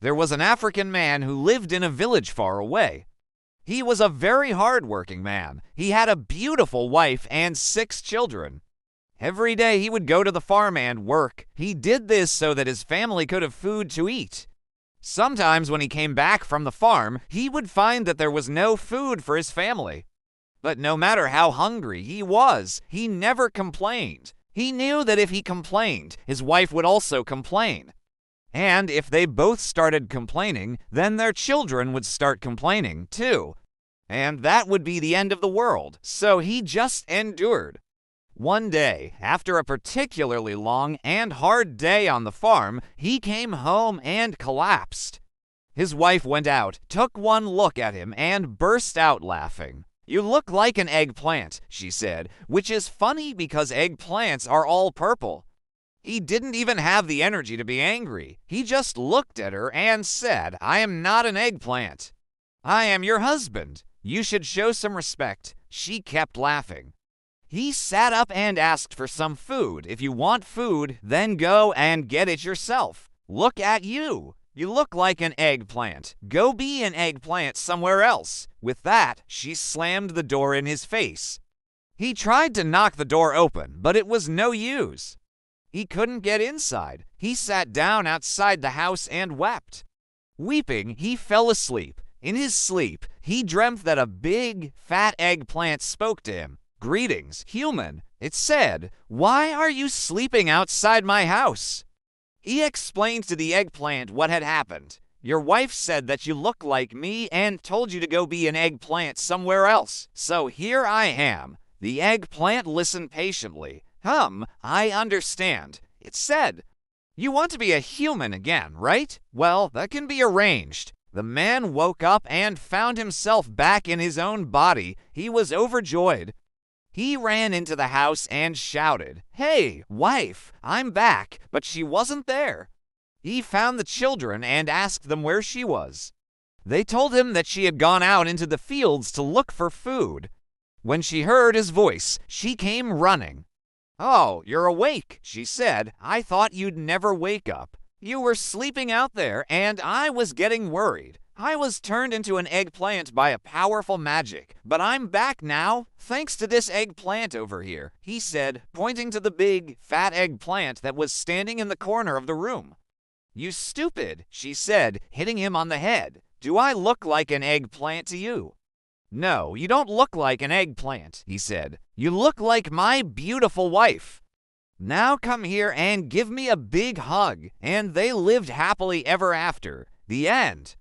There was an African man who lived in a village far away. He was a very hardworking man. He had a beautiful wife and 6 children. Every day he would go to the farm and work. He did this so that his family could have food to eat. Sometimes when he came back from the farm, he would find that there was no food for his family. But no matter how hungry he was, he never complained. He knew that if he complained, his wife would also complain. And if they both started complaining, then their children would start complaining too. And that would be the end of the world, so he just endured. One day, after a particularly long and hard day on the farm, he came home and collapsed. His wife went out, took one look at him, and burst out laughing. "You look like an eggplant," she said, which is funny because eggplants are all purple. He didn't even have the energy to be angry. He just looked at her and said, "I am not an eggplant. I am your husband. You should show some respect." She kept laughing. He sat up and asked for some food. "If you want food, then go and get it yourself. Look at you. You look like an eggplant. Go be an eggplant somewhere else." With that, she slammed the door in his face. He tried to knock the door open, but it was no use. He couldn't get inside. He sat down outside the house and wept. Weeping, he fell asleep. In his sleep, he dreamt that a big, fat eggplant spoke to him. "Greetings, human," it said. "Why are you sleeping outside my house?" He explained to the eggplant what had happened. "Your wife said that you look like me and told you to go be an eggplant somewhere else. So here I am." The eggplant listened patiently. I understand," it said. "You want to be a human again, right? Well, that can be arranged." The man woke up and found himself back in his own body. He was overjoyed. He ran into the house and shouted, "Hey, wife, I'm back," but she wasn't there. He found the children and asked them where she was. They told him that she had gone out into the fields to look for food. When she heard his voice, she came running. "Oh, you're awake," she said. "I thought you'd never wake up. You were sleeping out there, and I was getting worried. I was turned into an eggplant by a powerful magic, but I'm back now, thanks to this eggplant over here," he said, pointing to the big, fat eggplant that was standing in the corner of the room. "You stupid," she said, hitting him on the head. "Do I look like an eggplant to you?" "No, you don't look like an eggplant," he said. "You look like my beautiful wife. Now come here and give me a big hug." And they lived happily ever after. The end.